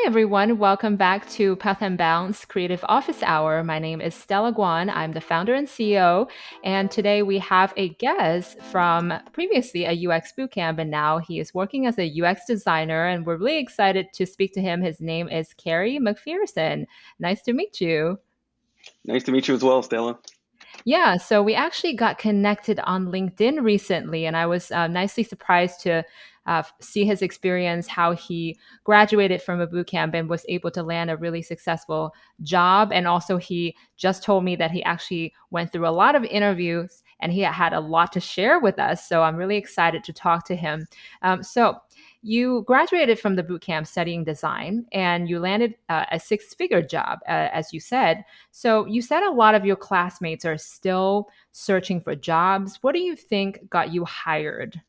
everyone. Welcome back to Path and Bounce Creative Office Hour. My name is Stella Guan. I'm the founder and CEO. And today we have a guest from previously a UX bootcamp, and now he is working as a UX designer. And we're really excited to speak to him. His name is Carrie McPherson. Nice to meet you. Nice to meet you as well, Stella. Yeah, so we actually got connected on LinkedIn recently, and I was nicely surprised to see his experience, how he graduated from a boot camp and was able to land a really successful job. And also, he just told me that he actually went through a lot of interviews and he had a lot to share with us. So I'm really excited to talk to him. So, you graduated from the boot camp studying design and you landed a six-figure job, as you said. So you said a lot of your classmates are still searching for jobs. What do you think got you hired?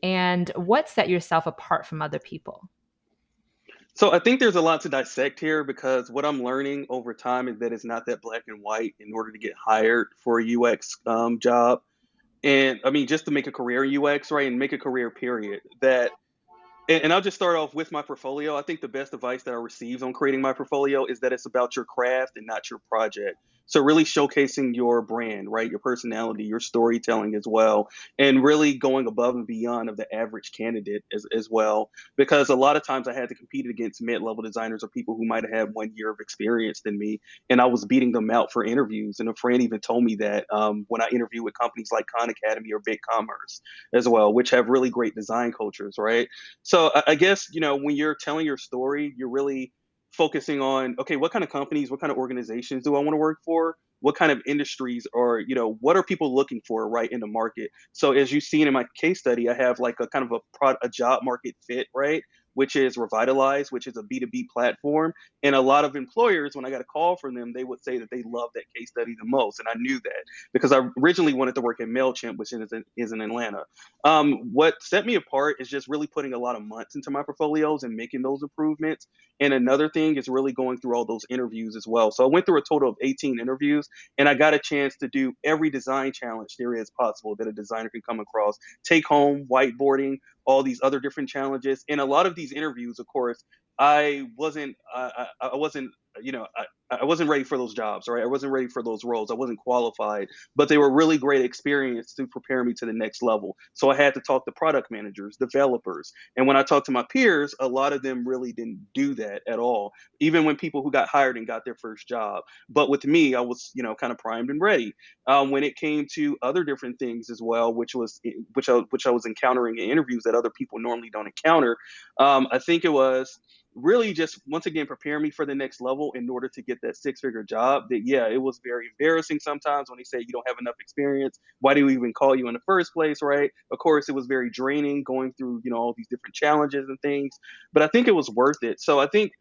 And what set yourself apart from other people? So I think there's a lot to dissect here because what I'm learning over time is that it's not that black and white in order to get hired for a UX job. And I mean, just to make a career in UX, right, and make a career period. And I'll just start off with my portfolio. I think the best advice that I received on creating my portfolio is that it's about your craft and not your project. So really showcasing your brand, right? Your personality, your storytelling as well, and really going above and beyond of the average candidate as well. Because a lot of times I had to compete against mid-level designers or people who might have had 1 year of experience than me, and I was beating them out for interviews. And a friend even told me that when I interview with companies like Khan Academy or Big Commerce as well, which have really great design cultures, right? So I guess, when you're telling your story, you're really focusing on, okay, what kind of companies, what kind of organizations do I want to work for? What kind of industries or, what are people looking for right in the market? So as you've seen in my case study, I have like a kind of a job market fit, right? Which is Revitalize, which is a B2B platform. And a lot of employers, when I got a call from them, they would say that they love that case study the most. And I knew that because I originally wanted to work at MailChimp, which is in Atlanta. What set me apart is just really putting a lot of months into my portfolios and making those improvements. And another thing is really going through all those interviews as well. So I went through a total of 18 interviews and I got a chance to do every design challenge there is possible that a designer can come across, take home, whiteboarding, all these other different challenges. And a lot of these interviews, of course, I wasn't, I wasn't ready for those jobs, right? I wasn't ready for those roles. I wasn't qualified, but they were really great experience to prepare me to the next level. So I had to talk to product managers, developers. And when I talked to my peers, a lot of them really didn't do that at all, even when people who got hired and got their first job. But with me, I was, kind of primed and ready. When it came to other different things as well, which I was encountering in interviews that other people normally don't encounter, I think it was really just once again prepare me for the next level in order to get that six-figure job. That, yeah, it was very embarrassing sometimes when they say you don't have enough experience, why do we even call you in the first place, right? Of course it was very draining going through, all these different challenges and things, but I think it was worth it. So I think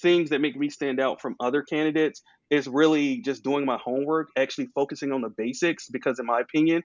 things that make me stand out from other candidates is really just doing my homework, actually focusing on the basics, because in my opinion,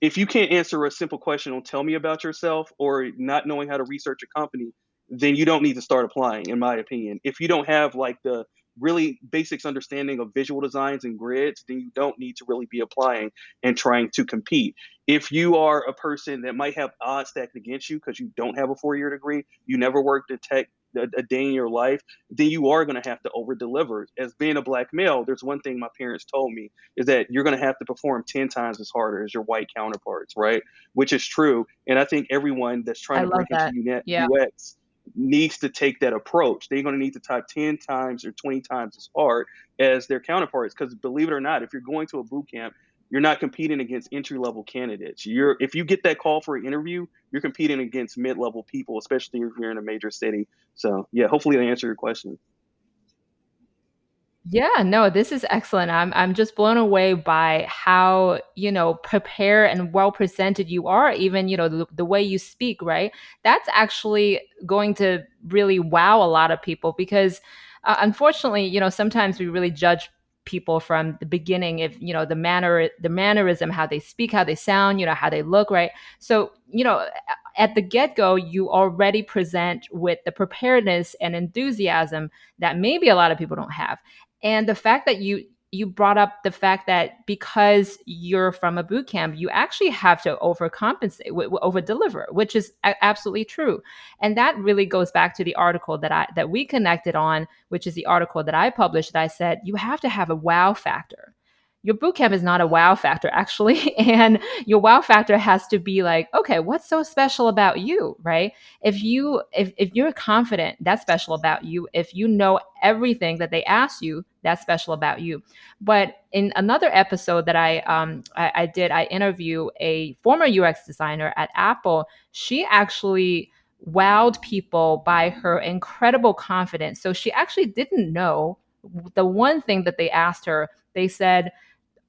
if you can't answer a simple question on tell me about yourself or not knowing how to research a company, then you don't need to start applying, in my opinion. If you don't have like the really basics understanding of visual designs and grids, then you don't need to really be applying and trying to compete. If you are a person that might have odds stacked against you because you don't have a 4 year degree, you never worked in tech a day in your life, then you are going to have to over deliver. As being a black male, there's one thing my parents told me is that you're going to have to perform 10 times as harder as your white counterparts, right? Which is true. And I think everyone that's trying I to love break into that. Yeah. UX needs to take that approach. They're going to need to type 10 times or 20 times as hard as their counterparts. Because believe it or not, if you're going to a boot camp, you're not competing against entry level candidates. If you get that call for an interview, you're competing against mid level people, especially if you're in a major city. So yeah, hopefully I answer your question. Yeah, no, this is excellent. I'm just blown away by how, prepared and well presented you are, even, the way you speak, right? That's actually going to really wow a lot of people because unfortunately, sometimes we really judge people from the beginning if, the mannerism, how they speak, how they sound, how they look, right? So, at the get-go, you already present with the preparedness and enthusiasm that maybe a lot of people don't have. And the fact that you brought up the fact that because you're from a boot camp, you actually have to overcompensate, over deliver, which is absolutely true. And that really goes back to the article that we connected on, which is the article that I published. That I said you have to have a wow factor. Your boot camp is not a wow factor, actually. And your wow factor has to be like, okay, what's so special about you, right? If you're confident, that's special about you. If you know everything that they ask you, that's special about you. But in another episode that I did, I interview a former UX designer at Apple. She actually wowed people by her incredible confidence. So she actually didn't know the one thing that they asked her. They said,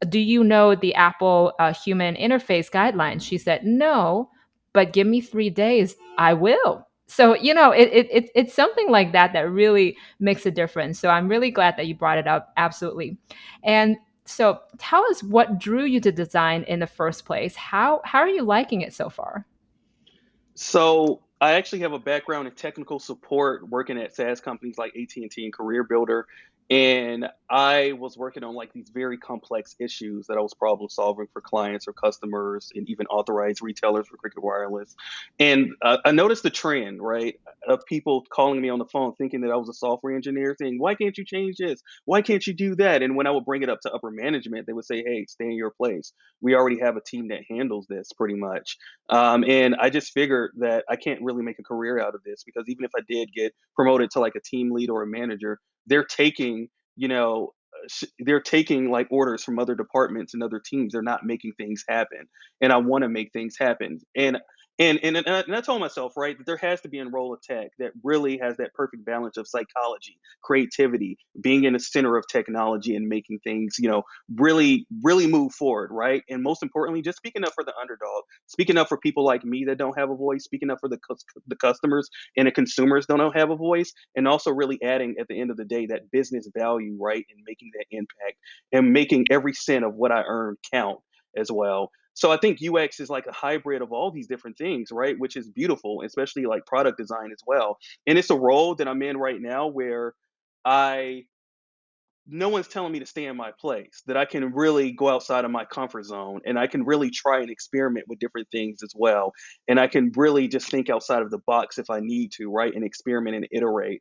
do you know the Apple human interface guidelines? She said, no, but give me 3 days. I will. So, it's something like that that really makes a difference. So I'm really glad that you brought it up. Absolutely. And so tell us what drew you to design in the first place. How are you liking it so far? So I actually have a background in technical support, working at SaaS companies like AT&T and T and Career Builder. And I was working on like these very complex issues that I was problem solving for clients or customers and even authorized retailers for Cricket Wireless. And I noticed the trend, right, of people calling me on the phone thinking that I was a software engineer, saying, "Why can't you change this? Why can't you do that?" And when I would bring it up to upper management, they would say, "Hey, stay in your place. We already have a team that handles this pretty much." And I just figured that I can't really make a career out of this because even if I did get promoted to like a team lead or a manager, they're taking, you know, they're taking like orders from other departments and other teams. They're not making things happen, and I want to make things happen. And I told myself, right, that there has to be a role of tech that really has that perfect balance of psychology, creativity, being in the center of technology and making things, really, really move forward, right? And most importantly, just speaking up for the underdog, speaking up for people like me that don't have a voice, speaking up for the customers and the consumers don't have a voice, and also really adding at the end of the day that business value, right, and making that impact and making every cent of what I earn count as well. So I think UX is like a hybrid of all these different things, right? Which is beautiful, especially like product design as well. And it's a role that I'm in right now where I no one's telling me to stay in my place, that I can really go outside of my comfort zone and I can really try and experiment with different things as well. And I can really just think outside of the box if I need to, right? And experiment and iterate.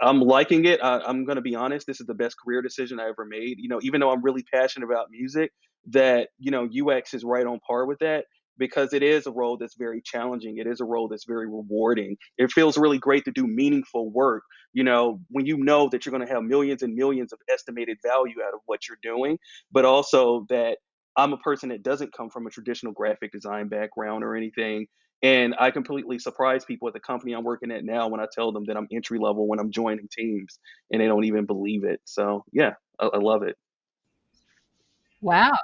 I'm liking it. I'm going to be honest. This is the best career decision I ever made. Even though I'm really passionate about music, that, UX is right on par with that because it is a role that's very challenging. It is a role that's very rewarding. It feels really great to do meaningful work, when you know that you're going to have millions and millions of estimated value out of what you're doing, but also that I'm a person that doesn't come from a traditional graphic design background or anything. And I completely surprise people at the company I'm working at now when I tell them that I'm entry level when I'm joining teams and they don't even believe it. So, yeah, I love it. Wow.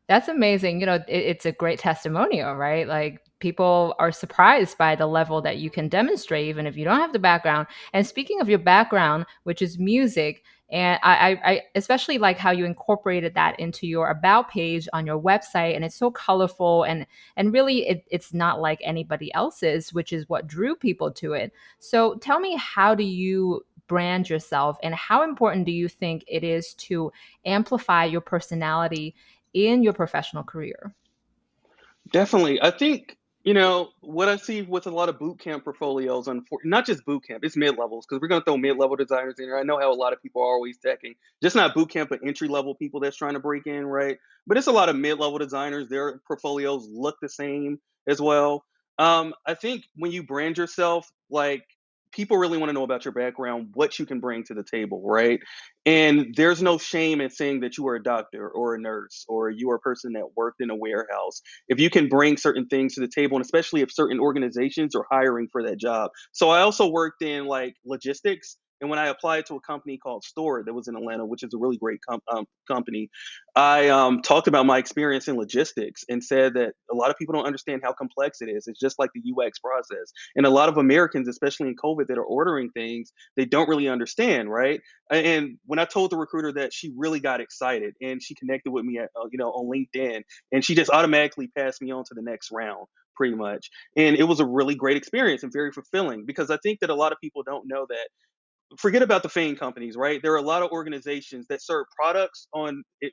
That's amazing. It's a great testimonial, right? Like people are surprised by the level that you can demonstrate, even if you don't have the background. And speaking of your background, which is music, and I especially like how you incorporated that into your about page on your website, and it's so colorful and really it's not like anybody else's, which is what drew people to it. So tell me, how do you brand yourself, and how important do you think it is to amplify your personality in your professional career? Definitely. I think, what I see with a lot of boot camp portfolios, not just boot camp, it's mid levels, because we're going to throw mid level designers in here. I know how a lot of people are always teching, just not boot camp, but entry level people that's trying to break in, right? But it's a lot of mid level designers. Their portfolios look the same as well. I think when you brand yourself, like, people really want to know about your background, what you can bring to the table, right? And there's no shame in saying that you are a doctor or a nurse or you are a person that worked in a warehouse if you can bring certain things to the table, and especially if certain organizations are hiring for that job. So I also worked in like logistics. And when I applied to a company called Store that was in Atlanta, which is a really great company, I talked about my experience in logistics and said that a lot of people don't understand how complex it is. It's just like the UX process. And a lot of Americans, especially in COVID, that are ordering things, they don't really understand, right? And when I told the recruiter that, she really got excited and she connected with me on LinkedIn, and she just automatically passed me on to the next round pretty much. And it was a really great experience and very fulfilling because I think that a lot of people don't know that forget about the fame companies, right? There are a lot of organizations that serve products on it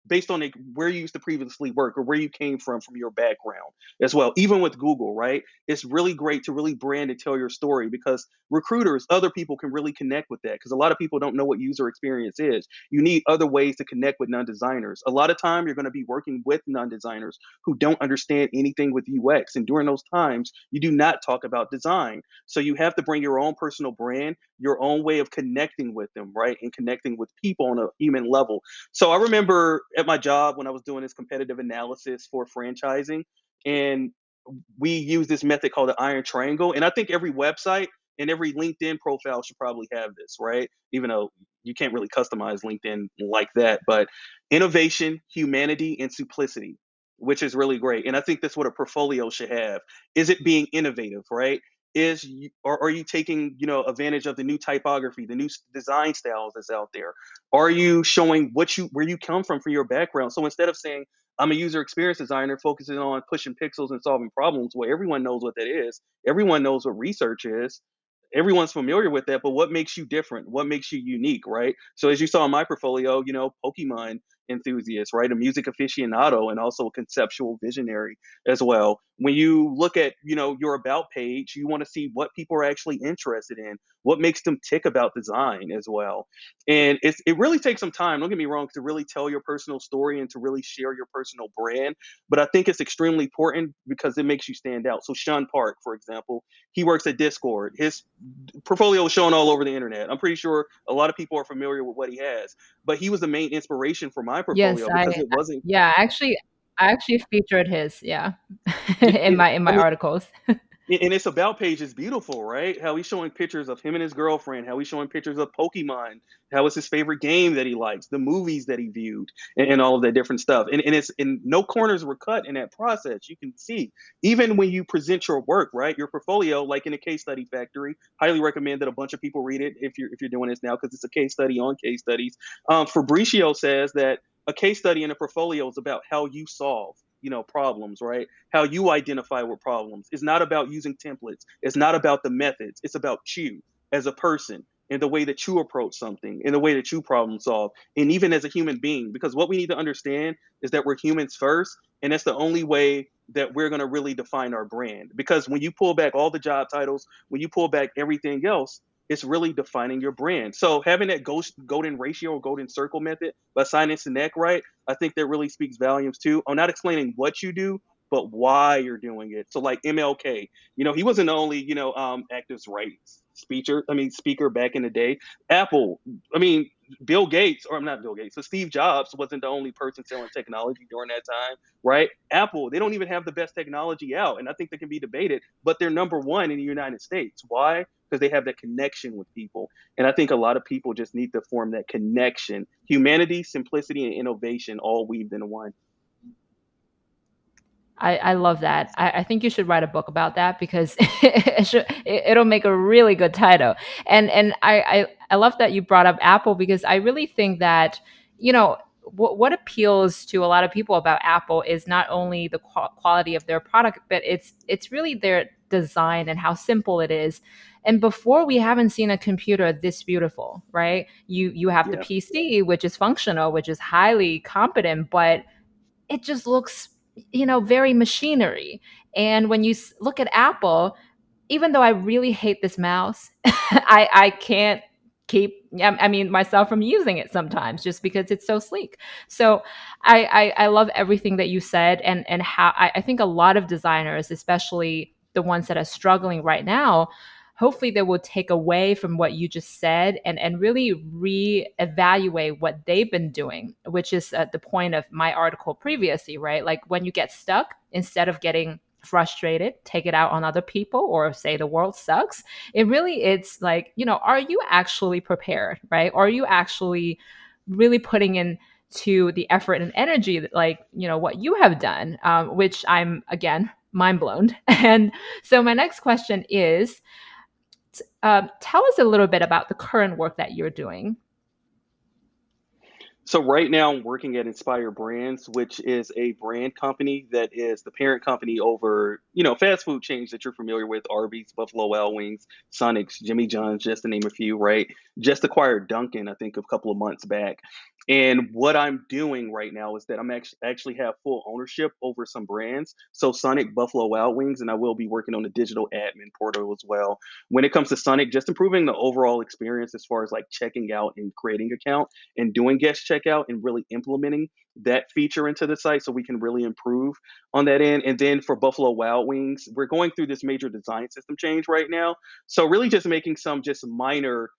based on where you used to previously work or where you came from your background as well. Even with Google, right? It's really great to really brand and tell your story because recruiters, other people can really connect with that because a lot of people don't know what user experience is. You need other ways to connect with non-designers. A lot of time you're going to be working with non-designers who don't understand anything with UX. And during those times, you do not talk about design. So you have to bring your own personal brand, your own way of connecting with them, right? And connecting with people on a human level. So I remember at my job when I was doing this competitive analysis for franchising, and we use this method called the iron triangle. And I think every website and every LinkedIn profile should probably have this, right? Even though you can't really customize LinkedIn like that, but innovation, humanity, and simplicity, which is really great. And I think that's what a portfolio should have. Is it being innovative, right? Or are you taking advantage of the new typography, the new design styles that's out there? Are you showing where you come from for your background? So instead of saying I'm a user experience designer focusing on pushing pixels and solving problems, where everyone knows what that is, everyone knows what research is, everyone's familiar with that, but what makes you different? What makes you unique, right? So as you saw in my portfolio, Pokemon enthusiast, right? A music aficionado and also a conceptual visionary as well. When you look at, your about page, you want to see what people are actually interested in, what makes them tick about design as well. And it really takes some time, don't get me wrong, to really tell your personal story and to really share your personal brand. But I think it's extremely important because it makes you stand out. So Sean Park, for example, he works at Discord. His portfolio is shown all over the internet. I'm pretty sure a lot of people are familiar with what he has. But he was the main inspiration for my Yes, portfolio because it wasn't. yeah, I actually featured his, yeah, in I my mean, articles. and its about page is beautiful, right? How he's showing pictures of him and his girlfriend, how he's showing pictures of Pokemon, how it's his favorite game that he likes, the movies that he viewed, and all of that different stuff. And no corners were cut in that process. You can see even when you present your work, right? Your portfolio, like in a case study factory, highly recommend that a bunch of people read it if you're doing this now because it's a case study on case studies. Fabricio says that a case study in a portfolio is about how you solve problems, right? How you identify with problems. It's not about using templates. It's not about the methods. It's about you as a person and the way that you approach something and the way that you problem solve. And even as a human being, because what we need to understand is that we're humans first. And that's the only way that we're going to really define our brand. Because when you pull back all the job titles, when you pull back everything else, it's really defining your brand. So having that golden ratio or golden circle method by signing Sinek right, I think that really speaks volumes too. I'm not explaining what you do, but why you're doing it. So like MLK, he wasn't the only, actors rights speaker back in the day. Apple, I mean, Bill Gates, or I'm not Bill Gates, but Steve Jobs wasn't the only person selling technology during that time, right? Apple, they don't even have the best technology out, and I think they can be debated, but they're number one in the United States. Why? Because they have that connection with people. And I think a lot of people just need to form that connection. Humanity, simplicity, and innovation all weaved into one. I love that. I think you should write a book about that because it'll make a really good title. And I love that you brought up Apple because I really think that you know what appeals to a lot of people about Apple is not only the quality of their product, but it's really their design and how simple it is. And before we haven't seen a computer this beautiful, right? You have the Yeah. PC, which is functional, which is highly competent, but it just looks very machinery. And when you look at Apple, even though I really hate this mouse, I can't keep I mean myself from using it sometimes just because it's so sleek. So I love everything that you said, and how I think a lot of designers, especially the ones that are struggling right now, hopefully they will take away from what you just said and really reevaluate what they've been doing, which is the point of my article previously, right? Like when you get stuck, instead of getting frustrated, take it out on other people or say the world sucks. It's like, are you actually prepared, right? Are you actually really putting in to the effort and energy that, like, what you have done, which I'm, again, mind blown. And so my next question is, tell us a little bit about the current work that you're doing. So right now I'm working at Inspire Brands, which is a brand company that is the parent company over, fast food chains that you're familiar with, Arby's, Buffalo Wild Wings, Sonic's, Jimmy John's, just to name a few, right? Just acquired Dunkin', I think, a couple of months back. And what I'm doing right now is that I'm actually have full ownership over some brands. So Sonic, Buffalo Wild Wings, and I will be working on the digital admin portal as well. When it comes to Sonic, just improving the overall experience as far as like checking out and creating account and doing guest checkout and really implementing that feature into the site so we can really improve on that end. And then for Buffalo Wild Wings, we're going through this major design system change right now. So really just making some just minor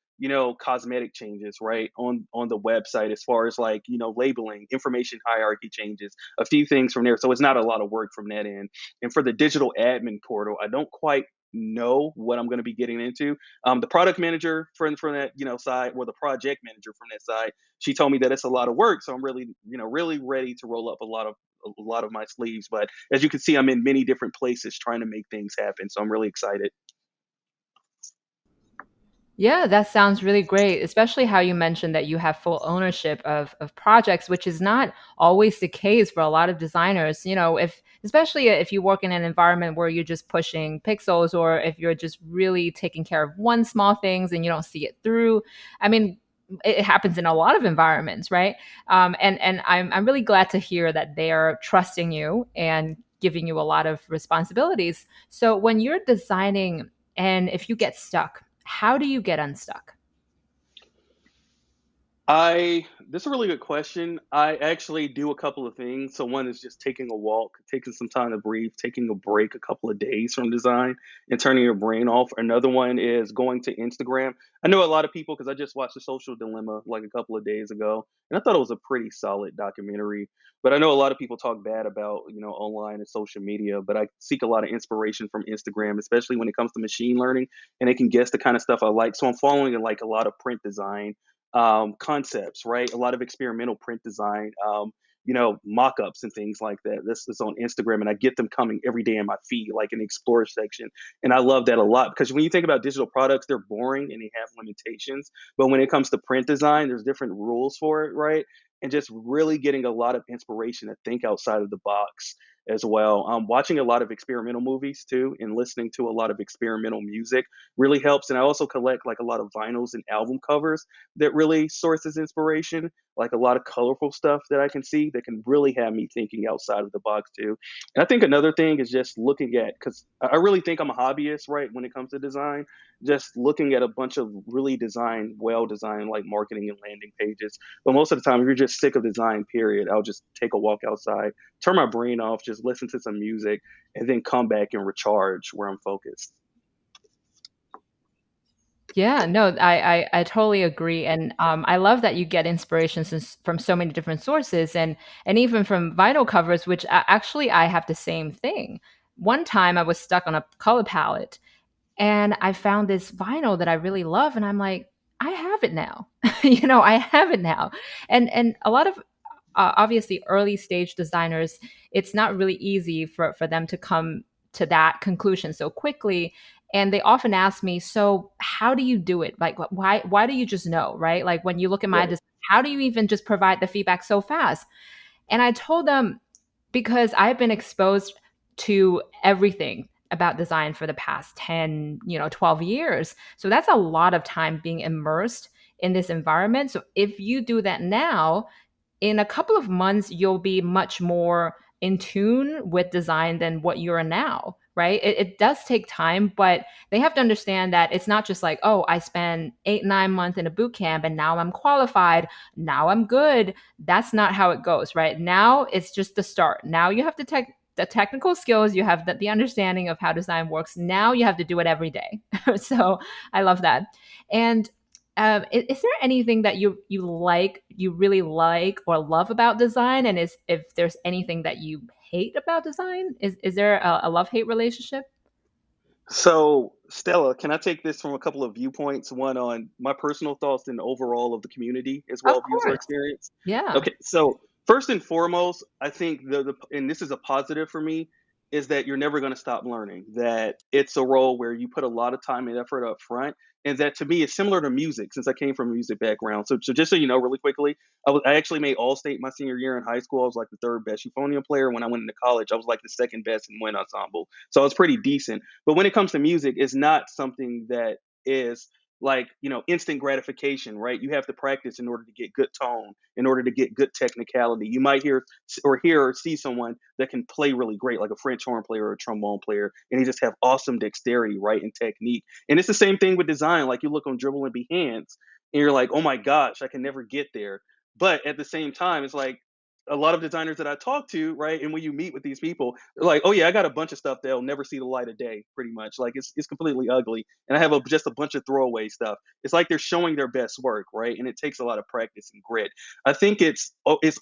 cosmetic changes right on the website as far as like labeling, information hierarchy changes, a few things from there. So it's not a lot of work from that end. And for the digital admin portal, I don't quite know what I'm going to be getting into. The product manager from that side, or the project manager from that side, she told me that it's a lot of work. So I'm really really ready to roll up a lot of my sleeves. But as you can see, I'm in many different places trying to make things happen. So I'm really excited. Yeah, that sounds really great, especially how you mentioned that you have full ownership of projects, which is not always the case for a lot of designers. If especially if you work in an environment where you're just pushing pixels, or if you're just really taking care of one small things and you don't see it through. I mean, it happens in a lot of environments, right? And I'm really glad to hear that they are trusting you and giving you a lot of responsibilities. So when you're designing and if you get stuck, how do you get unstuck? I This is a really good question. I actually do a couple of things. So one is just taking a walk, taking some time to breathe, taking a break a couple of days from design and turning your brain off. Another one is going to Instagram. I know a lot of people because I just watched The Social Dilemma like a couple of days ago, and I thought it was a pretty solid documentary. But I know a lot of people talk bad about, online and social media, but I seek a lot of inspiration from Instagram, especially when it comes to machine learning, and they can guess the kind of stuff I like. So I'm following like a lot of print design concepts, right? A lot of experimental print design, mock-ups and things like that. This is on Instagram, and I get them coming every day in my feed, like in the Explore section. And I love that a lot because when you think about digital products, they're boring and they have limitations. But when it comes to print design, there's different rules for it, right? And just really getting a lot of inspiration to think outside of the box as well. Watching a lot of experimental movies too, and listening to a lot of experimental music really helps. And I also collect like a lot of vinyls and album covers that really sources inspiration, like a lot of colorful stuff that I can see that can really have me thinking outside of the box too. And I think another thing is just looking at, because I really think I'm a hobbyist, right, when it comes to design, just looking at a bunch of really well designed like marketing and landing pages. But most of the time, if you're just sick of design, period, I'll just take a walk outside, turn my brain off, just listen to some music, and then come back and recharge where I'm focused. Yeah, no, I totally agree, and I love that you get inspirations from so many different sources, and even from vinyl covers, which actually I have the same thing. One time I was stuck on a color palette, and I found this vinyl that I really love, and I'm like, I have it now. I have it now, and a lot of obviously early stage designers, it's not really easy for them to come to that conclusion so quickly, and they often ask me, so how do you do it? Like, why do you just know, right? Like when you look at my Right. design, how do you even just provide the feedback so fast? And I told them, because I've been exposed to everything about design for the past 10, 12 years. So that's a lot of time being immersed in this environment. So if you do that now, in a couple of months, you'll be much more in tune with design than what you are now, right? It does take time, but they have to understand that it's not just like, oh, I spent 8, 9 months in a boot camp and now I'm qualified. Now I'm good. That's not how it goes, right? Now it's just the start. Now you have the technical skills, you have the understanding of how design works. Now you have to do it every day. So I love that. And is there anything that you really like or love about design? And is if there's anything that you hate about design, is there a love hate relationship? So, Stella, can I take this from a couple of viewpoints? One on my personal thoughts and overall of the community as well Of of user course. experience. Yeah. Okay, so first and foremost, I think and this is a positive for me, is that you're never going to stop learning, that it's a role where you put a lot of time and effort up front. And that to me is similar to music since I came from a music background. So just so you know, really quickly, I actually made all state my senior year in high school. I was like the third best euphonium player. When I went into college, I was like the second best in wind ensemble. So I was pretty decent. But when it comes to music, it's not something that is like, instant gratification, right? You have to practice in order to get good tone, in order to get good technicality. You might hear or see someone that can play really great, like a French horn player or a trombone player, and he just have awesome dexterity, right, and technique. And it's the same thing with design. Like you look on Dribble and Behance, and you're like, oh my gosh, I can never get there. But at the same time, it's like a lot of designers that I talk to, right? And when you meet with these people, they're like, "Oh yeah, I got a bunch of stuff that'll never see the light of day." Pretty much, like it's completely ugly, and I have just a bunch of throwaway stuff. It's like they're showing their best work, right? And it takes a lot of practice and grit. I think it's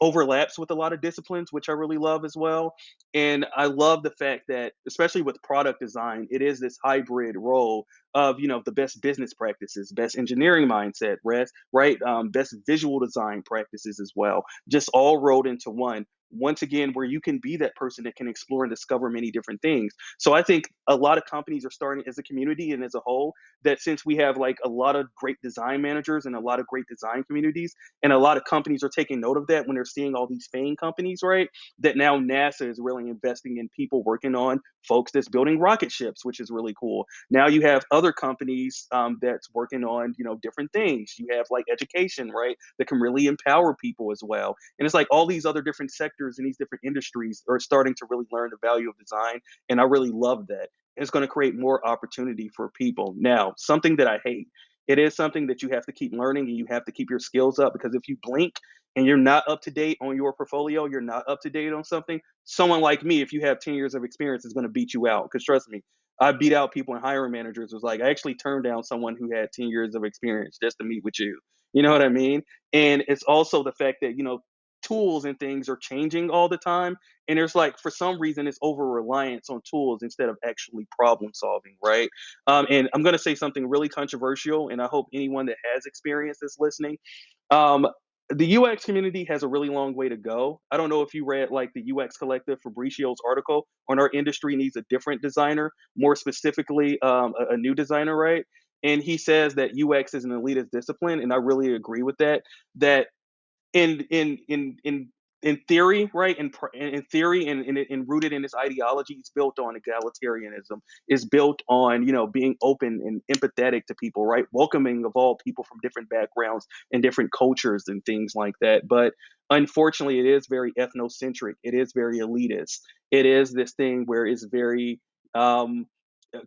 overlaps with a lot of disciplines, which I really love as well. And I love the fact that, especially with product design, it is this hybrid role of the best business practices, best engineering mindset, right, best visual design practices as well, just all rolled into one. Once again, where you can be that person that can explore and discover many different things. So I think a lot of companies are starting as a community and as a whole, that since we have like a lot of great design managers and a lot of great design communities, and a lot of companies are taking note of that when they're seeing all these FANG companies, right? That now NASA is really investing in people working on folks that's building rocket ships, which is really cool. Now you have other companies that's working on different things. You have like education, right, that can really empower people as well. And it's like all these other different sectors and these different industries are starting to really learn the value of design, and I really love that. It's going to create more opportunity for people. Now, something that I hate, it is something that you have to keep learning and you have to keep your skills up, because if you blink and you're not up to date on your portfolio, you're not up to date on something, someone like me, if you have 10 years of experience, is going to beat you out. Because trust me, I beat out people and hiring managers. It was like, I actually turned down someone who had 10 years of experience just to meet with you. You know what I mean? And it's also the fact that, tools and things are changing all the time. And there's like, for some reason, it's over reliance on tools instead of actually problem solving, right? And I'm going to say something really controversial, and I hope anyone that has experience that's listening. Um, the UX community has a really long way to go. I don't know if you read like the UX Collective Fabricio's article on our industry needs a different designer, more specifically a new designer, right? And he says that UX is an elitist discipline, and I really agree with that. That in theory, right? In theory, and rooted in this ideology, it's built on egalitarianism. It's built on being open and empathetic to people, right? Welcoming of all people from different backgrounds and different cultures and things like that. But unfortunately, it is very ethnocentric. It is very elitist. It is this thing where it's very um,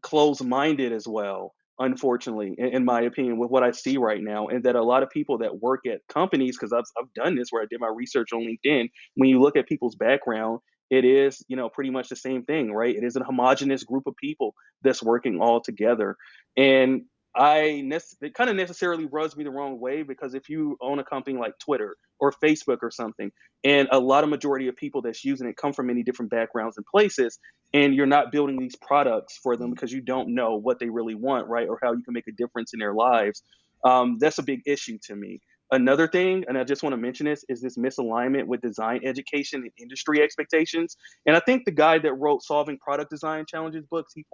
closed-minded as well, unfortunately, in my opinion, with what I see right now. And that a lot of people that work at companies, because I've done this where I did my research on LinkedIn, when you look at people's background, it is, pretty much the same thing, right? It is a homogenous group of people that's working all together. And it kind of necessarily rubs me the wrong way, because if you own a company like Twitter or Facebook or something, and a lot of majority of people that's using it come from many different backgrounds and places, and you're not building these products for them because you don't know what they really want, right? Or how you can make a difference in their lives. That's a big issue to me. Another thing, and I just want to mention this, is this misalignment with design education and industry expectations. And I think the guy that wrote Solving Product Design Challenges books, he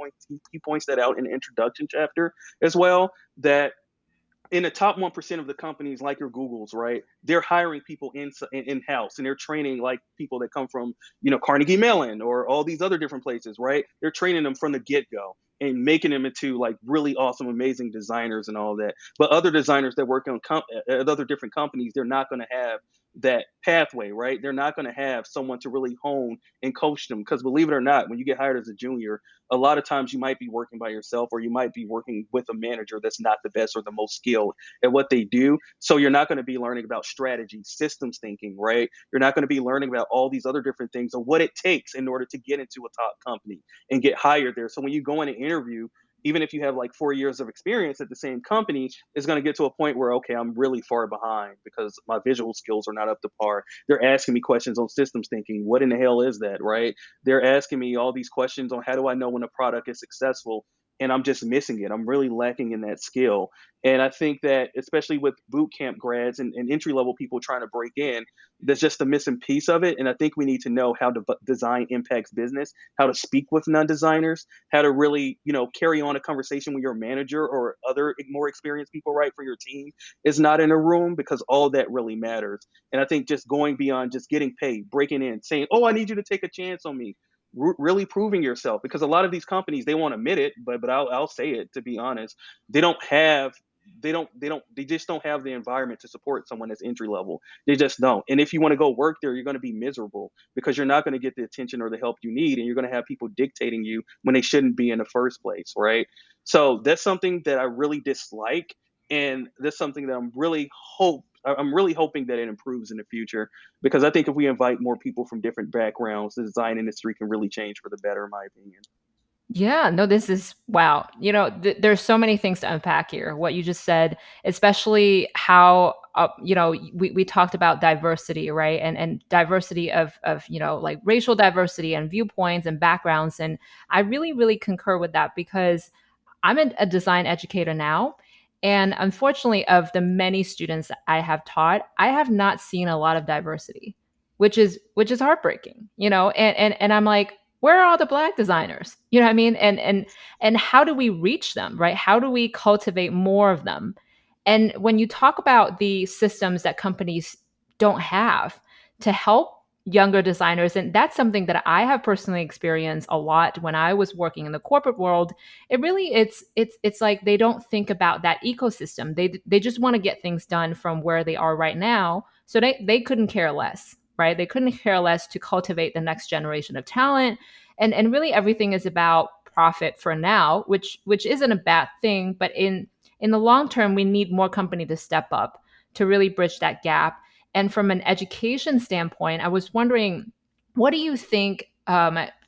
points that out in the introduction chapter as well, that in the top 1% of the companies like your Googles, right? They're hiring people in house, and they're training like people that come from, Carnegie Mellon or all these other different places, right? They're training them from the get go and making them into like really awesome, amazing designers and all that. But other designers that work on at other different companies, they're not going to have that pathway, right? They're not going to have someone to really hone and coach them. Because believe it or not, when you get hired as a junior, a lot of times you might be working by yourself, or you might be working with a manager that's not the best or the most skilled at what they do. So you're not going to be learning about strategy, systems thinking, right? You're not going to be learning about all these other different things, or what it takes in order to get into a top company and get hired there. So when you go in an interview, even if you have like 4 years of experience at the same company, it's going to get to a point where, okay, I'm really far behind because my visual skills are not up to par. They're asking me questions on systems thinking. What in the hell is that, right? They're asking me all these questions on how do I know when a product is successful. and I'm just missing it. I'm really lacking in that skill. And I think that especially with boot camp grads and entry level people trying to break in, that's just the missing piece of it. And I think we need to know how design impacts business, how to speak with non-designers, how to really, carry on a conversation with your manager or other more experienced people, right, for your team is not in a room, because all that really matters. And I think just going beyond just getting paid, breaking in, saying, "Oh, I need you to take a chance on me," really proving yourself, because a lot of these companies, they won't admit it, but I'll say it, to be honest, they don't have they just don't have the environment to support someone that's entry level. They just don't. And if you want to go work there, you're going to be miserable, because you're not going to get the attention or the help you need, and you're going to have people dictating you when they shouldn't be in the first place, right? So that's something that I really dislike, and that's something that I'm really hoping that it improves in the future, because I think if we invite more people from different backgrounds, the design industry can really change for the better, in my opinion. Yeah, no, this is wow. There's so many things to unpack here. What you just said, especially how we talked about diversity, right? And diversity of like racial diversity and viewpoints and backgrounds. And I really, really concur with that because I'm a design educator now. And unfortunately, of the many students I have taught, I have not seen a lot of diversity, which is heartbreaking, and I'm like, where are all the black designers? You know what I mean? And how do we reach them, right? How do we cultivate more of them? And when you talk about the systems that companies don't have to help younger designers, and that's something that I have personally experienced a lot when I was working in the corporate world, it's like they don't think about that ecosystem. They just want to get things done from where they are right now, so they couldn't care less, right? They couldn't care less to cultivate the next generation of talent, and really everything is about profit for now, which isn't a bad thing, but in the long term, we need more company to step up to really bridge that gap. And from an education standpoint, I was wondering, what do you think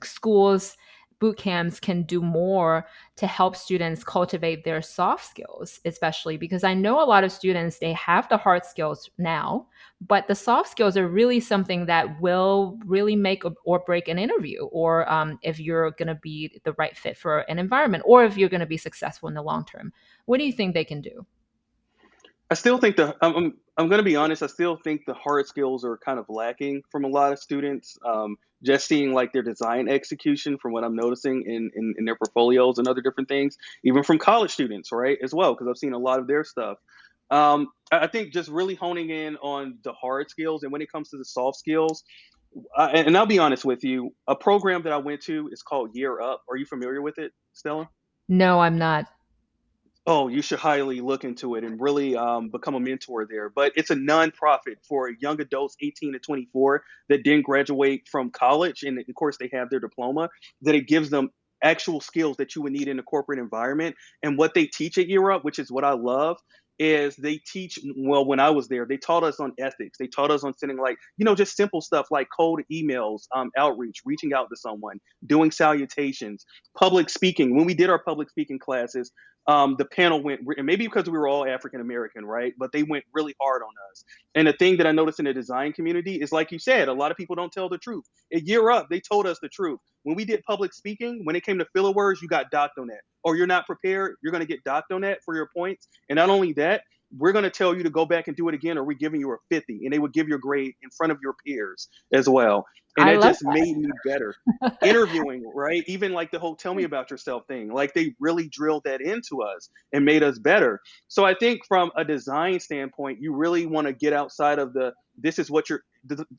schools, boot camps can do more to help students cultivate their soft skills, especially because I know a lot of students, they have the hard skills now, but the soft skills are really something that will really make or break an interview, or if you're going to be the right fit for an environment, or if you're going to be successful in the long term. What do you think they can do? I still think I'm going to be honest. I still think the hard skills are kind of lacking from a lot of students. Just seeing like their design execution, from what I'm noticing in their portfolios and other different things, even from college students, right, as well, because I've seen a lot of their stuff. I think just really honing in on the hard skills, and when it comes to the soft skills, and I'll be honest with you, a program that I went to is called Year Up. Are you familiar with it, Stella? No, I'm not. Oh, you should highly look into it and really become a mentor there. But it's a nonprofit for young adults 18 to 24 that didn't graduate from college. And of course, they have their diploma, that it gives them actual skills that you would need in a corporate environment. And what they teach at Europe, which is what I love, is they teach, well, when I was there, they taught us on ethics. They taught us on sending, like, just simple stuff like cold emails, outreach, reaching out to someone, doing salutations, public speaking. When we did our public speaking classes, the panel went, and maybe because we were all African American, right? But they went really hard on us. And the thing that I noticed in the design community is, like you said, a lot of people don't tell the truth. At Year Up, they told us the truth. When we did public speaking, when it came to filler words, you got docked on that. Or you're not prepared, you're going to get docked on that for your points. And not only that, we're going to tell you to go back and do it again, or we're giving you a 50. And they would give your grade in front of your peers as well. And I that love just made me better. Interviewing, right? Even like the whole tell me about yourself thing, like they really drilled that into us and made us better. So I think from a design standpoint, you really want to get outside of this is what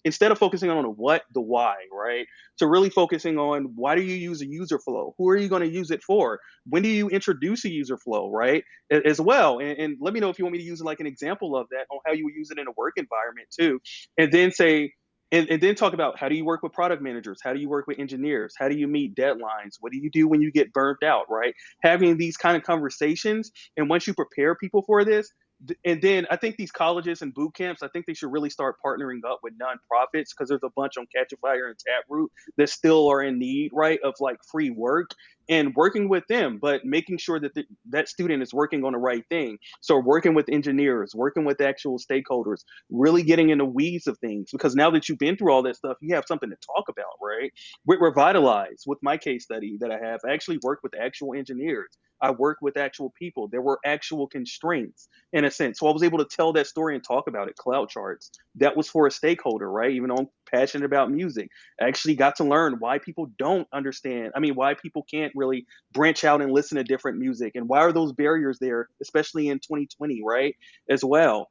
instead of focusing on the what, the why, right? So really focusing on, why do you use a user flow? Who are you going to use it for? When do you introduce a user flow, right? As well. And let me know if you want me to use like an example of that on how you would use it in a work environment too. And then say, and then talk about, how do you work with product managers? How do you work with engineers? How do you meet deadlines? What do you do when you get burnt out, right? Having these kind of conversations. And once you prepare people for this, and then I think these colleges and boot camps, I think they should really start partnering up with nonprofits, because there's a bunch on Catch a Fire and Taproot that still are in need, right, of like free work. and working with them, but making sure that that student is working on the right thing. So working with engineers, working with actual stakeholders, really getting in the weeds of things, because now that you've been through all that stuff, you have something to talk about, right? With Revitalize, with my case study that I have, I actually worked with actual engineers. I worked with actual people. There were actual constraints in a sense. So I was able to tell that story and talk about it. Cloud charts. That was for a stakeholder, right? Even though I'm passionate about music, I actually got to learn why people don't understand. I mean, why people can't really branch out and listen to different music, and why are those barriers there, especially in 2020, right? As well.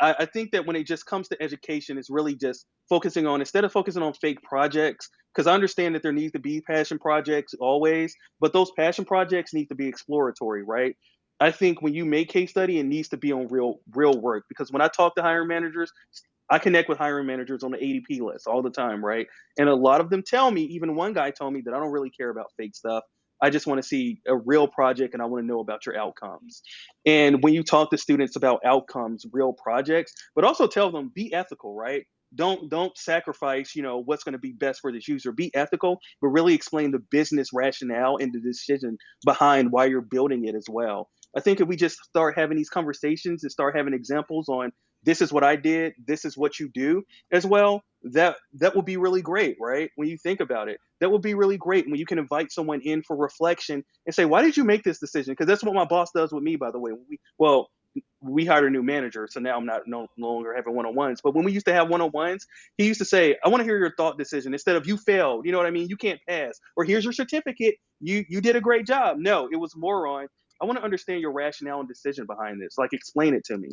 I think that when it just comes to education, it's really just focusing on, instead of focusing on fake projects, because I understand that there needs to be passion projects always, but those passion projects need to be exploratory, right? I think when you make case study, it needs to be on real work. Because when I talk to hiring managers, I connect with hiring managers on the ADP list all the time, right? And a lot of them tell me, even one guy told me, that I don't really care about fake stuff. I just want to see a real project and I want to know about your outcomes. And when you talk to students about outcomes, real projects, but also tell them be ethical, right? Don't sacrifice, what's going to be best for this user. Be ethical, but really explain the business rationale and the decision behind why you're building it as well. I think if we just start having these conversations and start having examples on, this is what I did, this is what you do as well, that will be really great, right? When you think about it, that will be really great when you can invite someone in for reflection and say, why did you make this decision? Because that's what my boss does with me, by the way. We hired a new manager, so now I'm not no longer having one-on-ones. But when we used to have one-on-ones, he used to say, "I want to hear your thought decision," instead of "you failed." You know what I mean? You can't pass, or "here's your certificate. You did a great job." No, it was more on, "I want to understand your rationale and decision behind this. Like, explain it to me,"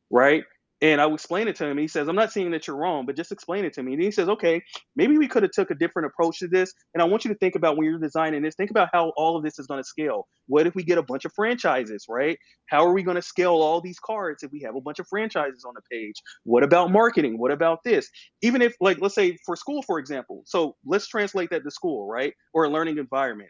right? And I would explain it to him. He says, "I'm not saying that you're wrong, but just explain it to me." And he says, "Okay, maybe we could have took a different approach to this. And I want you to think about, when you're designing this, think about how all of this is going to scale. What if we get a bunch of franchises, right? How are we going to scale all these cards if we have a bunch of franchises on the page? What about marketing? What about this?" Even if, like, let's say for school, for example. So let's translate that to school, right? Or a learning environment.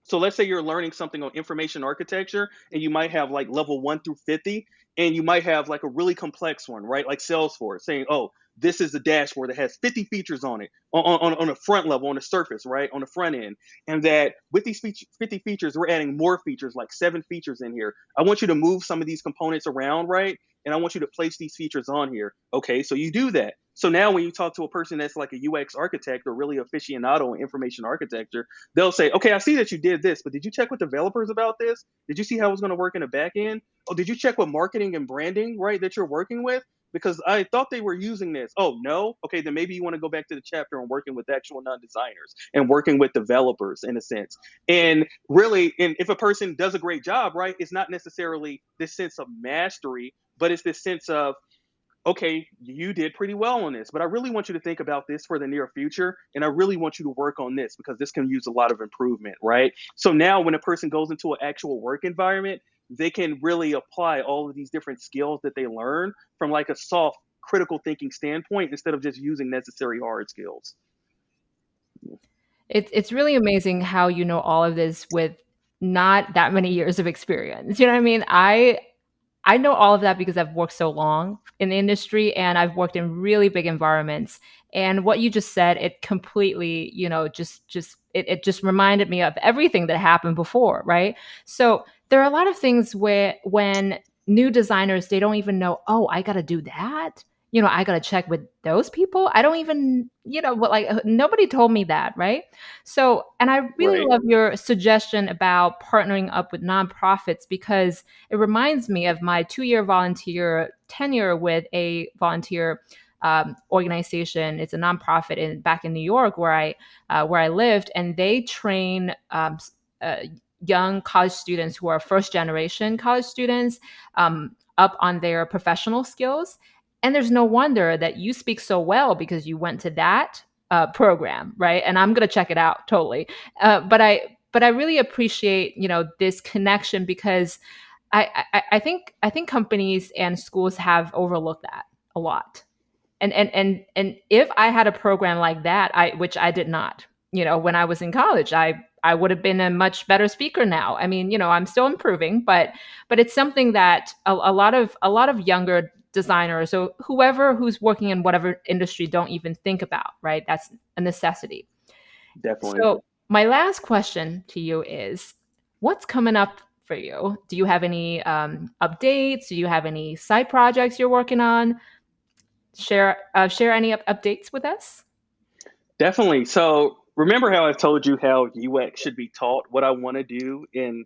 So let's say you're learning something on information architecture, and you might have like level 1 through 50, and you might have like a really complex one, right? Like Salesforce saying, "Oh, this is a dashboard that has 50 features on it on the front level, on the surface, right? On the front end. And that with these 50 features, we're adding more features, like 7 features in here. I want you to move some of these components around, right? And I want you to place these features on here." Okay, so you do that. So now when you talk to a person that's like a UX architect or really aficionado in information architecture, they'll say, "Okay, I see that you did this, but did you check with developers about this? Did you see how it's going to work in the back end? Oh, did you check with marketing and branding, right, that you're working with? Because I thought they were using this." "Oh, no." "Okay, then maybe you want to go back to the chapter on working with actual non-designers and working with developers in a sense." And really, and if a person does a great job, right, it's not necessarily this sense of mastery, but it's this sense of, "Okay, you did pretty well on this, but I really want you to think about this for the near future. And I really want you to work on this because this can use a lot of improvement," right? So now when a person goes into an actual work environment, they can really apply all of these different skills that they learn from like a soft critical thinking standpoint, instead of just using necessary hard skills. It's really amazing how you know all of this with not that many years of experience. You know what I mean? I know all of that because I've worked so long in the industry and I've worked in really big environments. And what you just said, it completely, it just reminded me of everything that happened before, right? So there are a lot of things where when new designers, they don't even know, oh, I got to do that. I got to check with those people. I don't even, what, like, nobody told me that, right? So, and I really Right. love your suggestion about partnering up with nonprofits because it reminds me of my 2-year volunteer tenure with a volunteer organization. It's a nonprofit back in New York where I lived, and they train young college students who are first generation college students up on their professional skills. And there's no wonder that you speak so well because you went to that program, right? And I'm gonna check it out totally. But I really appreciate this connection because I think companies and schools have overlooked that a lot. And if I had a program like that, which I did not, when I was in college, I would have been a much better speaker now. I mean, I'm still improving, but it's something that a lot of younger designers or who's working in whatever industry don't even think about, right? That's a necessity. Definitely. So my last question to you is, what's coming up for you? Do you have any updates? Do you have any side projects you're working on? Share any updates with us. Definitely. So remember how I told you how UX should be taught? What I want to do and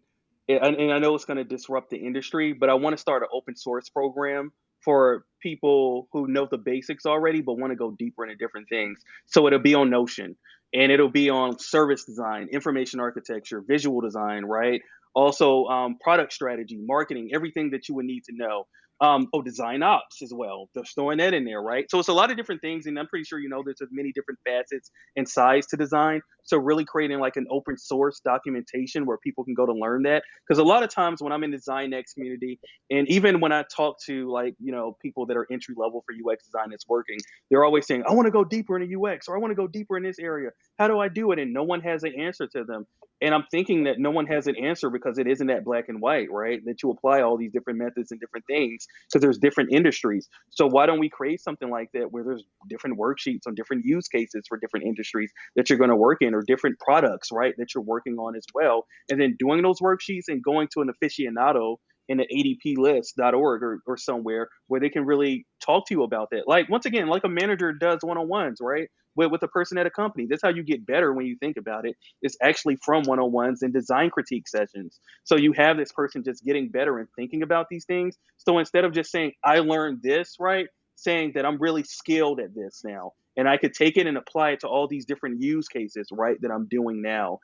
I know it's going to disrupt the industry, but I want to start an open source program for people who know the basics already, but want to go deeper into different things. So it'll be on Notion and it'll be on service design, information architecture, visual design, right? Also, product strategy, marketing, everything that you would need to know. Design ops as well. They're throwing that in there, right? So it's a lot of different things, and I'm pretty sure you know there's many different facets and sides to design. So really creating like an open source documentation where people can go to learn that. Because a lot of times when I'm in the Design X community, and even when I talk to like people that are entry level for UX design that's working, they're always saying, "I want to go deeper into UX, or I want to go deeper in this area. How do I do it?" And no one has an answer to them. And I'm thinking that no one has an answer because it isn't that black and white, right? That you apply all these different methods and different things because there's different industries. So why don't we create something like that where there's different worksheets on different use cases for different industries that you're going to work in or different products, right, that you're working on as well. And then doing those worksheets and going to an aficionado in the adplist.org or somewhere where they can really talk to you about that. Like, once again, like a manager does one-on-ones, right? With a person at a company. That's how you get better when you think about it. It's actually from one-on-ones and design critique sessions. So you have this person just getting better and thinking about these things. So instead of just saying, I learned this, right? Saying that I'm really skilled at this now. And I could take it and apply it to all these different use cases, right, that I'm doing now.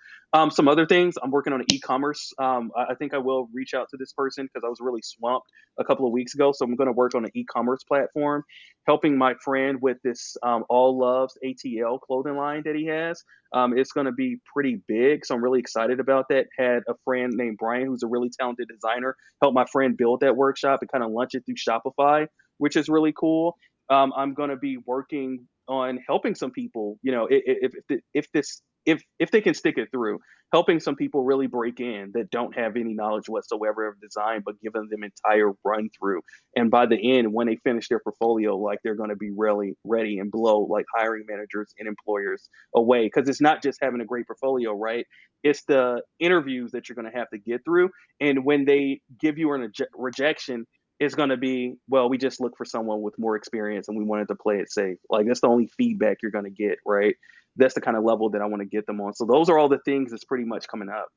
Some other things, I'm working on an e-commerce. I think I will reach out to this person because I was really swamped a couple of weeks ago. So I'm going to work on an e-commerce platform, helping my friend with this All Loves ATL clothing line that he has. It's going to be pretty big. So I'm really excited about that. Had a friend named Brian, who's a really talented designer, help my friend build that workshop and kind of launch it through Shopify, which is really cool. I'm going to be working on helping some people, if they can stick it through, helping some people really break in that don't have any knowledge whatsoever of design, but giving them entire run through. And by the end, when they finish their portfolio, like they're going to be really ready and blow like hiring managers and employers away. Because it's not just having a great portfolio, right? It's the interviews that you're going to have to get through. And when they give you a rejection, it's going to be, well, we just look for someone with more experience and we wanted to play it safe. Like, that's the only feedback you're going to get, right? That's the kind of level that I want to get them on. So those are all the things that's pretty much coming up.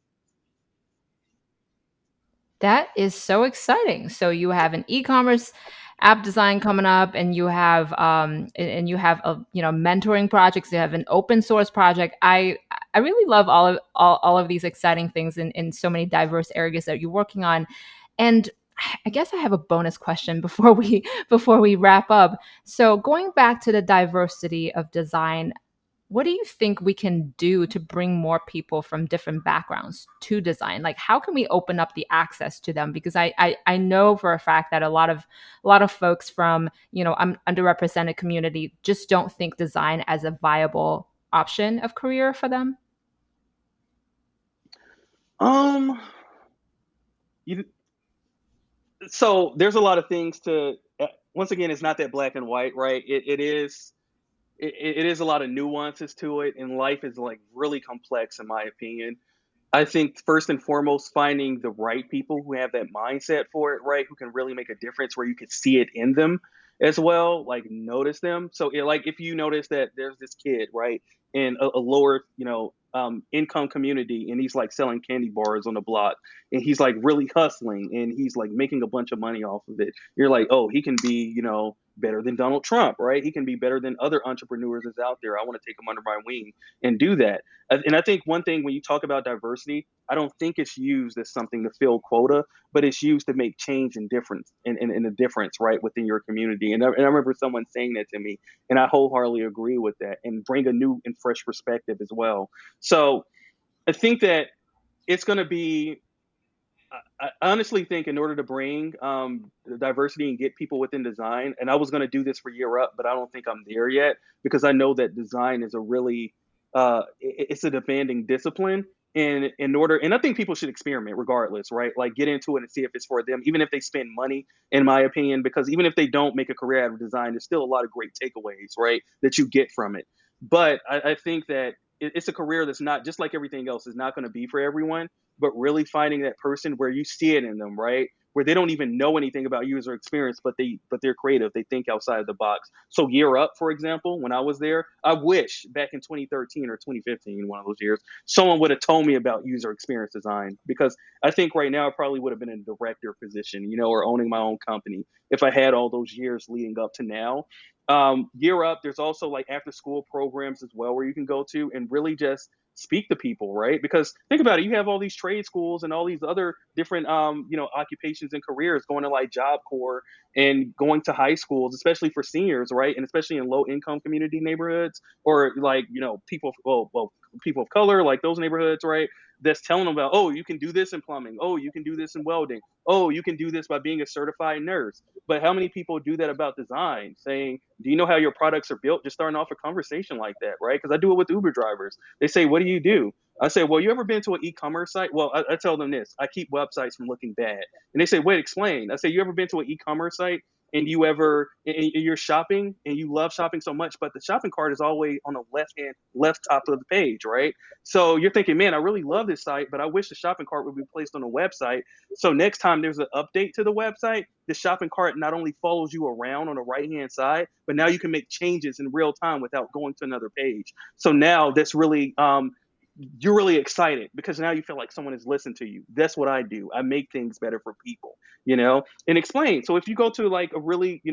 That is so exciting. So you have an e-commerce app design coming up, and you have and you have a mentoring projects. You have an open source project. I really love all of these exciting things in so many diverse areas that you're working on. And I guess I have a bonus question before we before we wrap up. So going back to the diversity of design, what do you think we can do to bring more people from different backgrounds to design? Like, how can we open up the access to them? Because I know for a fact that a lot of folks from underrepresented community just don't think design as a viable option of career for them. Um, you, so there's a lot of things to. Once again, it's not that black and white, right? It is a lot of nuances to it, and life is like really complex, in my opinion. I think first and foremost, finding the right people who have that mindset for it, right? Who can really make a difference where you can see it in them as well, like notice them. So, like if you notice that there's this kid, right, in a lower, income community, and he's like selling candy bars on the block, and he's like really hustling, and he's like making a bunch of money off of it. You're like, oh, he can be, better than Donald Trump, right? He can be better than other entrepreneurs that's out there. I want to take him under my wing and do that. And I think one thing when you talk about diversity, I don't think it's used as something to fill quota, but it's used to make change and difference and a difference right within your community. And I remember someone saying that to me, and I wholeheartedly agree with that and bring a new and fresh perspective as well. So I think that it's going to be I honestly think in order to bring the diversity and get people within design, and I was going to do this for Year Up, but I don't think I'm there yet because I know that design is a really it's a demanding discipline. And in order, and I think people should experiment regardless, right? Like get into it and see if it's for them, even if they spend money, in my opinion, because even if they don't make a career out of design, there's still a lot of great takeaways, right, that you get from it. But I think that it's a career that's not just like everything else, is not going to be for everyone, but really finding that person where you see it in them, right? Where they don't even know anything about user experience, but they're creative. They think outside the box. So Year Up, for example, when I was there, I wish back in 2013 or 2015, one of those years, someone would have told me about user experience design, because I think right now I probably would have been in a director position, or owning my own company if I had all those years leading up to now. Year Up, there's also like after school programs as well where you can go to and really just speak to people, right? Because think about it, you have all these trade schools and all these other different occupations and careers, going to like Job Corps and going to high schools, especially for seniors, right? And especially in low income community neighborhoods, or like people, people of color, like those neighborhoods, right? That's telling them about, oh, you can do this in plumbing, oh, you can do this in welding, oh, you can do this by being a certified nurse. But how many people do that about design? Saying, do you know how your products are built? Just starting off a conversation like that, right? Because I do it with Uber drivers. They say, what do you do? I say, well, you ever been to an e-commerce site? Well, I tell them this: I keep websites from looking bad. And they say, wait, explain. I say, you ever been to an e-commerce site and you're shopping and you love shopping so much, but the shopping cart is always on the left top of the page, right? So you're thinking, man, I really love this site, but I wish the shopping cart would be placed on the website. So next time there's an update to the website, the shopping cart not only follows you around on the right hand side, but now you can make changes in real time without going to another page. So now that's really you're really excited because now you feel like someone has listened to you. That's what I do. I make things better for people, and explain. So if you go to like a really, you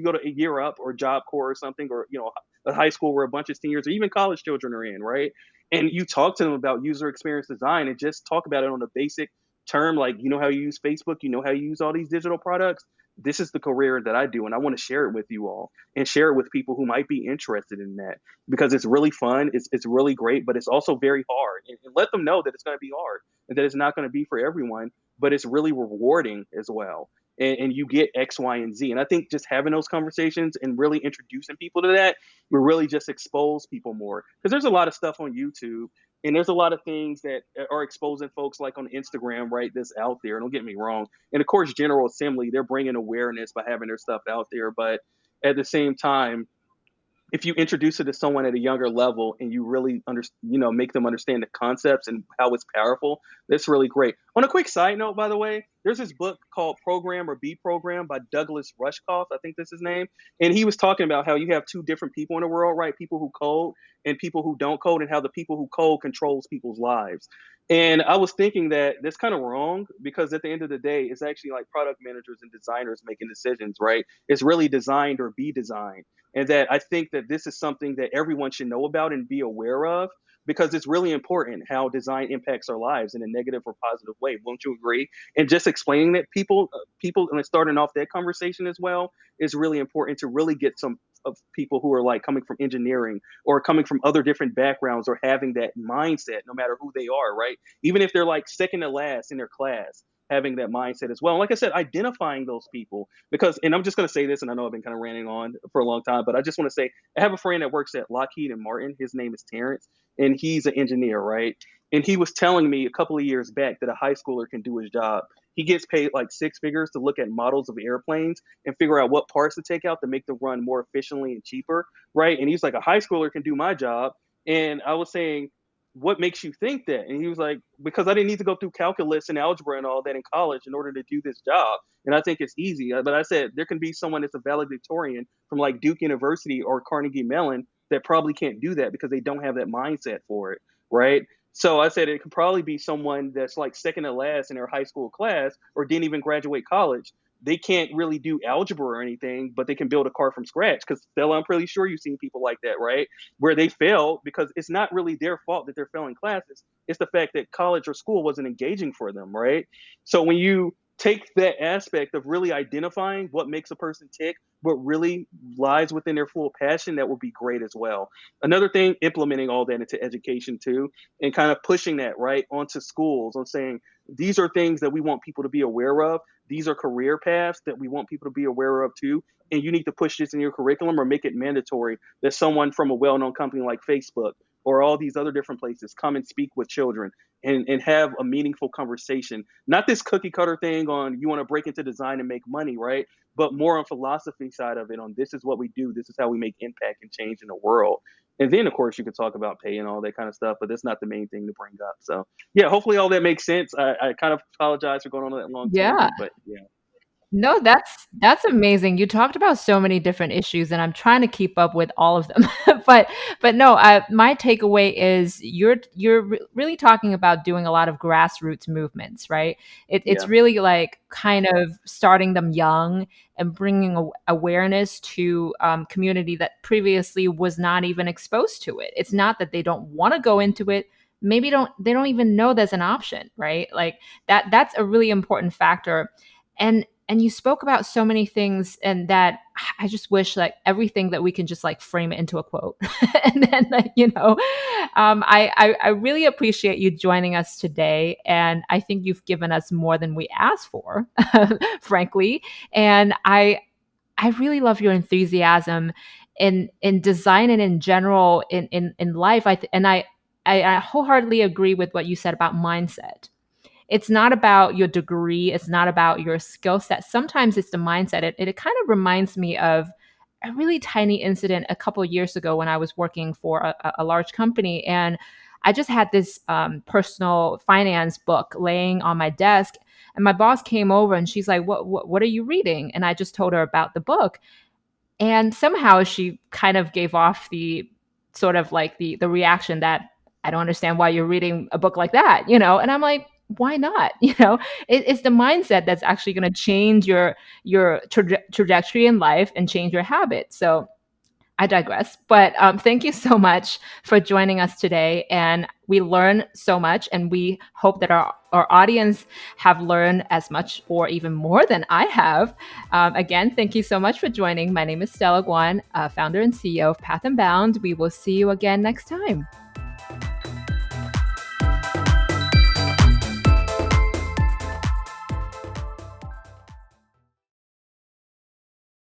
go to a Year Up or Job Corps or something, or, a high school where a bunch of seniors or even college children are in, right? And you talk to them about user experience design and just talk about it on a basic term, like, how you use Facebook, how you use all these digital products. This is the career that I do, and I want to share it with you all and share it with people who might be interested in that, because it's really fun. It's really great, but it's also very hard. And let them know that it's going to be hard and that it's not going to be for everyone, but it's really rewarding as well. And you get X, Y, and Z. And I think just having those conversations and really introducing people to that will really just expose people more. Because there's a lot of stuff on YouTube, and there's a lot of things that are exposing folks like on Instagram, right? That's out there. Don't get me wrong. And of course, General Assembly, they're bringing awareness by having their stuff out there. But at the same time, if you introduce it to someone at a younger level and you really make them understand the concepts and how it's powerful, that's really great. On a quick side note, by the way, there's this book called Program or Be Program by Douglas Rushkoff, I think that's his name. And he was talking about how you have two different people in the world, right? People who code and people who don't code, and how the people who code controls people's lives. And I was thinking that that's kind of wrong, because at the end of the day, it's actually like product managers and designers making decisions, right? It's really designed or be designed. And that I think that this is something that everyone should know about and be aware of, because it's really important how design impacts our lives in a negative or positive way. Won't you agree? And just explaining that people, and starting off that conversation as well, is really important to really get some of people who are like coming from engineering or coming from other different backgrounds, or having that mindset no matter who they are, right? Even if they're like second to last in their class, having that mindset as well. And like I said, identifying those people, because, and I'm just going to say this, and I know I've been kind of ranting on for a long time, but I just want to say, I have a friend that works at Lockheed and Martin. His name is Terrence, and he's an engineer, right? And he was telling me a couple of years back that a high schooler can do his job. He gets paid like six figures to look at models of airplanes and figure out what parts to take out to make them run more efficiently and cheaper, right? And he's like, a high schooler can do my job. And I was saying, what makes you think that? And he was like, because I didn't need to go through calculus and algebra and all that in college in order to do this job. And I think it's easy. But I said, there can be someone that's a valedictorian from like Duke University or Carnegie Mellon that probably can't do that because they don't have that mindset for it, right? So I said it could probably be someone that's like second to last in their high school class or didn't even graduate college. They can't really do algebra or anything, but they can build a car from scratch. Because Stella, I'm pretty sure you've seen people like that, right? Where they fail because it's not really their fault that they're failing classes. It's the fact that college or school wasn't engaging for them, right? So when you take that aspect of really identifying what makes a person tick, what really lies within their full passion, that would be great as well. Another thing, implementing all that into education too, and kind of pushing that right onto schools on saying, these are things that we want people to be aware of. These are career paths that we want people to be aware of too. And you need to push this in your curriculum or make it mandatory that someone from a well-known company like Facebook or all these other different places come and speak with children and have a meaningful conversation. Not this cookie cutter thing on you want to break into design and make money, right? But more on philosophy side of it, on this is what we do, this is how we make impact and change in the world. And then, of course, you could talk about pay and all that kind of stuff, but that's not the main thing to bring up. So, yeah, hopefully all that makes sense. I kind of apologize for going on that long Yeah. tangent, but yeah, No, that's amazing. You talked about so many different issues, and I'm trying to keep up with all of them. but but no, my takeaway is really talking about doing a lot of grassroots movements, right? It's yeah, really like kind of starting them young and bringing awareness to community that previously was not even exposed to it. It's not that they don't want to go into it. Maybe they don't even know there's an option, right? Like that's a really important factor. And you spoke about so many things, and that I just wish like everything that we can just like frame it into a quote. And then like, I really appreciate you joining us today, and I think you've given us more than we asked for, frankly. And I really love your enthusiasm in design and in general in life. I wholeheartedly agree with what you said about mindset. It's not about your degree. It's not about your skill set. Sometimes it's the mindset. It kind of reminds me of a really tiny incident a couple of years ago when I was working for a large company. And I just had this personal finance book laying on my desk. And my boss came over and she's like, what are you reading? And I just told her about the book. And somehow she kind of gave off the sort of like the reaction that I don't understand why you're reading a book like that, And I'm like, why not? It's the mindset that's actually going to change your trajectory in life and change your habits. So I digress. But thank you so much for joining us today. And we learned so much, and we hope that our audience have learned as much or even more than I have. Again, thank you so much for joining. My name is Stella Guan, founder and CEO of Path and Bound. We will see you again next time.